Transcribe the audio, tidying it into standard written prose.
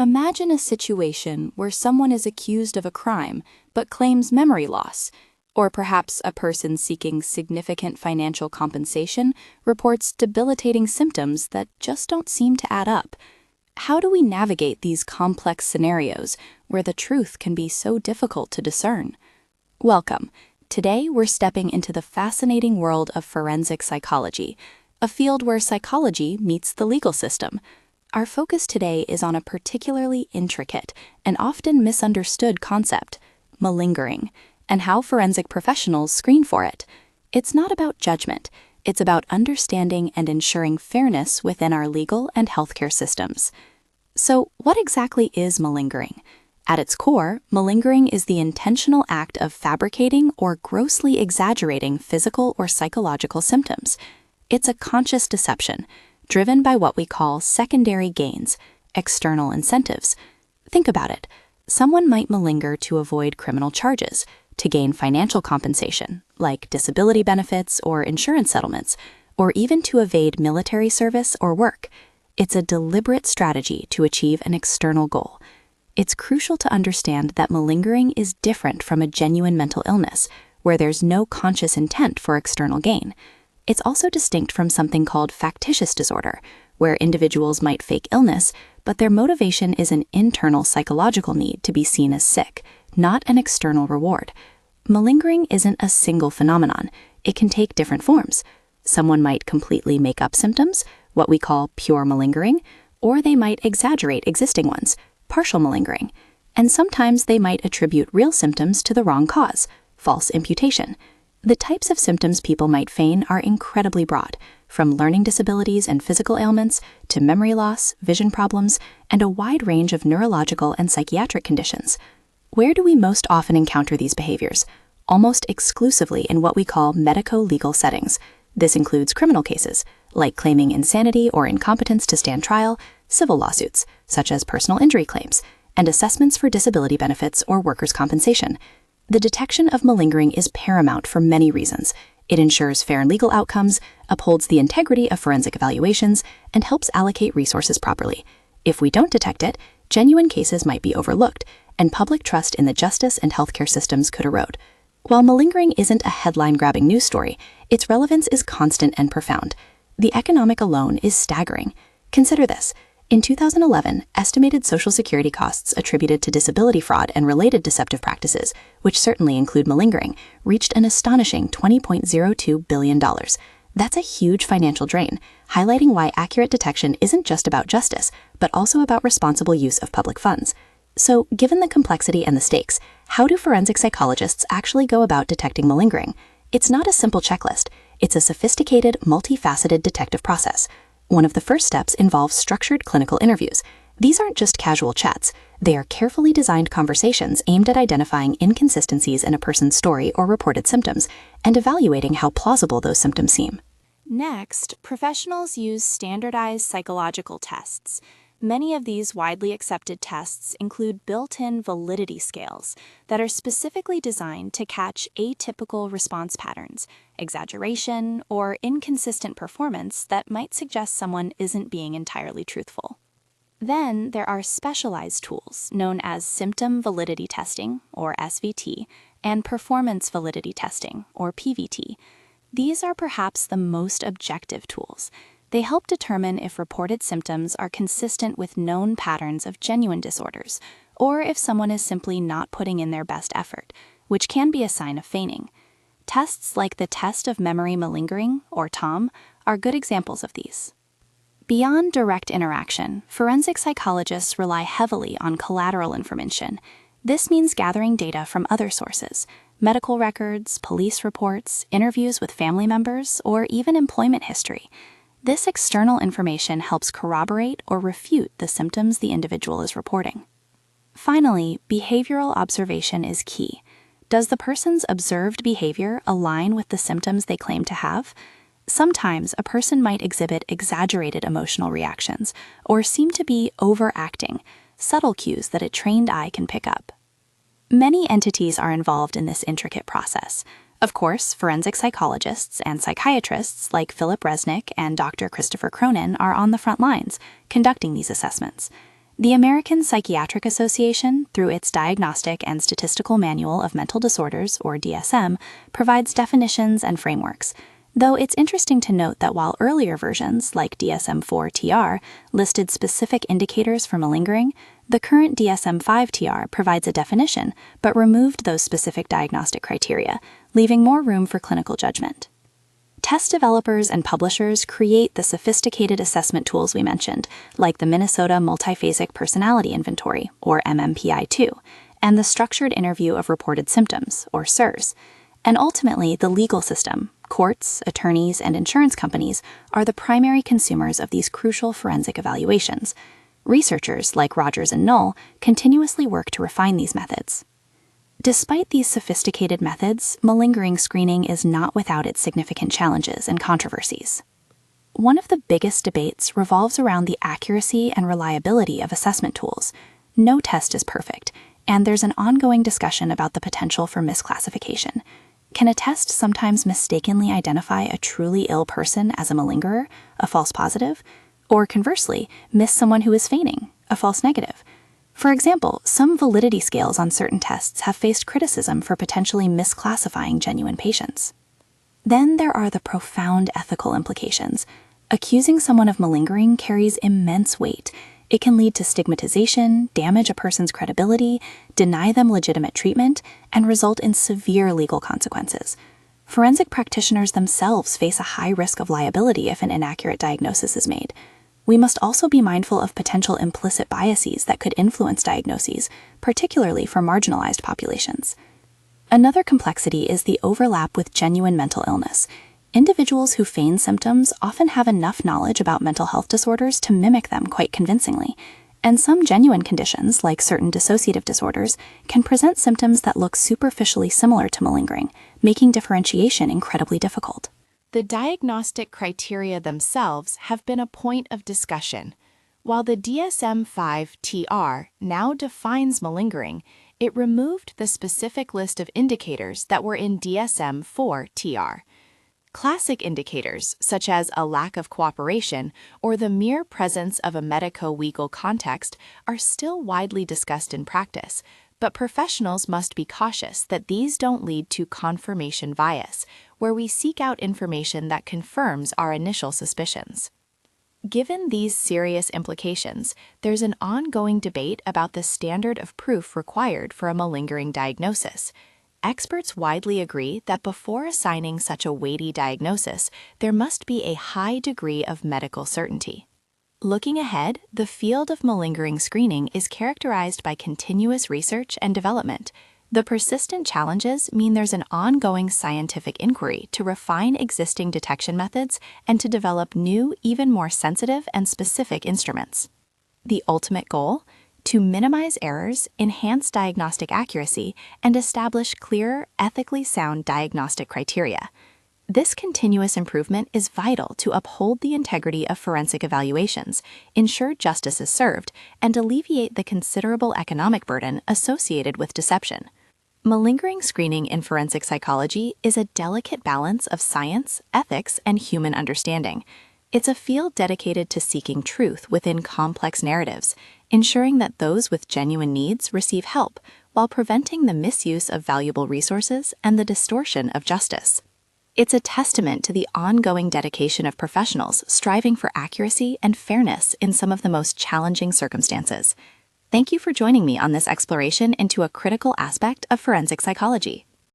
Imagine a situation where someone is accused of a crime but claims memory loss, or perhaps a person seeking significant financial compensation reports debilitating symptoms that just don't seem to add up. How do we navigate these complex scenarios where the truth can be so difficult to discern? Welcome. Today we're stepping into the fascinating world of forensic psychology, a field where psychology meets the legal system. Our focus today is on a particularly intricate and often misunderstood concept, malingering, and how forensic professionals screen for it. It's not about judgment, it's about understanding and ensuring fairness within our legal and healthcare systems. So, what exactly is malingering? At its core, malingering is the intentional act of fabricating or grossly exaggerating physical or psychological symptoms. It's a conscious deception, driven by what we call secondary gains, external incentives. Think about it. Someone might malinger to avoid criminal charges, to gain financial compensation, like disability benefits or insurance settlements, or even to evade military service or work. It's a deliberate strategy to achieve an external goal. It's crucial to understand that malingering is different from a genuine mental illness, where there's no conscious intent for external gain. It's also distinct from something called factitious disorder, where individuals might fake illness, but their motivation is an internal psychological need to be seen as sick, not an external reward. Malingering isn't a single phenomenon. It can take different forms. Someone might completely make up symptoms, what we call pure malingering, or they might exaggerate existing ones, partial malingering. And sometimes they might attribute real symptoms to the wrong cause, false imputation. The types of symptoms people might feign are incredibly broad, from learning disabilities and physical ailments to memory loss, vision problems, and a wide range of neurological and psychiatric conditions. Where do we most often encounter these behaviors? Almost exclusively in what we call medico-legal settings. This includes criminal cases, like claiming insanity or incompetence to stand trial, civil lawsuits, such as personal injury claims, and assessments for disability benefits or workers' compensation. The detection of malingering is paramount for many reasons. It ensures fair and legal outcomes, upholds the integrity of forensic evaluations, and helps allocate resources properly. If we don't detect it, genuine cases might be overlooked, and public trust in the justice and healthcare systems could erode. While malingering isn't a headline-grabbing news story, its relevance is constant and profound. The economic alone is staggering. Consider this. In 2011, estimated Social Security costs attributed to disability fraud and related deceptive practices, which certainly include malingering, reached an astonishing $20.02 billion. That's a huge financial drain, highlighting why accurate detection isn't just about justice, but also about responsible use of public funds. So, given the complexity and the stakes, how do forensic psychologists actually go about detecting malingering? It's not a simple checklist. It's a sophisticated, multifaceted detective process. One of the first steps involves structured clinical interviews. These aren't just casual chats. They are carefully designed conversations aimed at identifying inconsistencies in a person's story or reported symptoms, and evaluating how plausible those symptoms seem. Next, professionals use standardized psychological tests. Many of these widely accepted tests include built-in validity scales that are specifically designed to catch atypical response patterns, exaggeration, or inconsistent performance that might suggest someone isn't being entirely truthful. Then there are specialized tools known as symptom validity testing, or SVT, and performance validity testing, or PVT. These are perhaps the most objective tools. They help determine if reported symptoms are consistent with known patterns of genuine disorders, or if someone is simply not putting in their best effort, which can be a sign of feigning. Tests like the Test of Memory Malingering, or TOM, are good examples of these. Beyond direct interaction, forensic psychologists rely heavily on collateral information. This means gathering data from other sources, medical records, police reports, interviews with family members, or even employment history. This external information helps corroborate or refute the symptoms the individual is reporting. Finally, behavioral observation is key. Does the person's observed behavior align with the symptoms they claim to have? Sometimes a person might exhibit exaggerated emotional reactions or seem to be overacting, subtle cues that a trained eye can pick up. Many entities are involved in this intricate process. Of course, forensic psychologists and psychiatrists like Philip Resnick and Dr. Christopher Cronin are on the front lines, conducting these assessments. The American Psychiatric Association, through its Diagnostic and Statistical Manual of Mental Disorders, or DSM, provides definitions and frameworks. Though it's interesting to note that while earlier versions, like DSM-4-TR, listed specific indicators for malingering, the current DSM-5-TR provides a definition but removed those specific diagnostic criteria, leaving more room for clinical judgment. Test developers and publishers create the sophisticated assessment tools we mentioned, like the Minnesota Multiphasic Personality Inventory, or MMPI-2, and the Structured Interview of Reported Symptoms, or SIRS. And ultimately, the legal system, courts, attorneys, and insurance companies are the primary consumers of these crucial forensic evaluations. Researchers, like Rogers and Knoll, continuously work to refine these methods. Despite these sophisticated methods, malingering screening is not without its significant challenges and controversies. One of the biggest debates revolves around the accuracy and reliability of assessment tools. No test is perfect, and there's an ongoing discussion about the potential for misclassification. Can a test sometimes mistakenly identify a truly ill person as a malingerer, a false positive? Or conversely, miss someone who is feigning, a false negative? For example, some validity scales on certain tests have faced criticism for potentially misclassifying genuine patients. Then there are the profound ethical implications. Accusing someone of malingering carries immense weight. It can lead to stigmatization, damage a person's credibility, deny them legitimate treatment, and result in severe legal consequences. Forensic practitioners themselves face a high risk of liability if an inaccurate diagnosis is made. We must also be mindful of potential implicit biases that could influence diagnoses, particularly for marginalized populations. Another complexity is the overlap with genuine mental illness. Individuals who feign symptoms often have enough knowledge about mental health disorders to mimic them quite convincingly, and some genuine conditions, like certain dissociative disorders, can present symptoms that look superficially similar to malingering, making differentiation incredibly difficult. The diagnostic criteria themselves have been a point of discussion. While the DSM-5-TR now defines malingering, it removed the specific list of indicators that were in DSM-4-TR. Classic indicators, such as a lack of cooperation or the mere presence of a medico-legal context, are still widely discussed in practice, but professionals must be cautious that these don't lead to confirmation bias, where we seek out information that confirms our initial suspicions. Given these serious implications, there's an ongoing debate about the standard of proof required for a malingering diagnosis. Experts widely agree that before assigning such a weighty diagnosis, there must be a high degree of medical certainty. Looking ahead, the field of malingering screening is characterized by continuous research and development. The persistent challenges mean there's an ongoing scientific inquiry to refine existing detection methods and to develop new, even more sensitive and specific instruments. The ultimate goal? To minimize errors, enhance diagnostic accuracy, and establish clearer, ethically sound diagnostic criteria. This continuous improvement is vital to uphold the integrity of forensic evaluations, ensure justice is served, and alleviate the considerable economic burden associated with deception. Malingering screening in forensic psychology is a delicate balance of science, ethics, and human understanding. It's a field dedicated to seeking truth within complex narratives, ensuring that those with genuine needs receive help while preventing the misuse of valuable resources and the distortion of justice. It's a testament to the ongoing dedication of professionals striving for accuracy and fairness in some of the most challenging circumstances. Thank you for joining me on this exploration into a critical aspect of forensic psychology.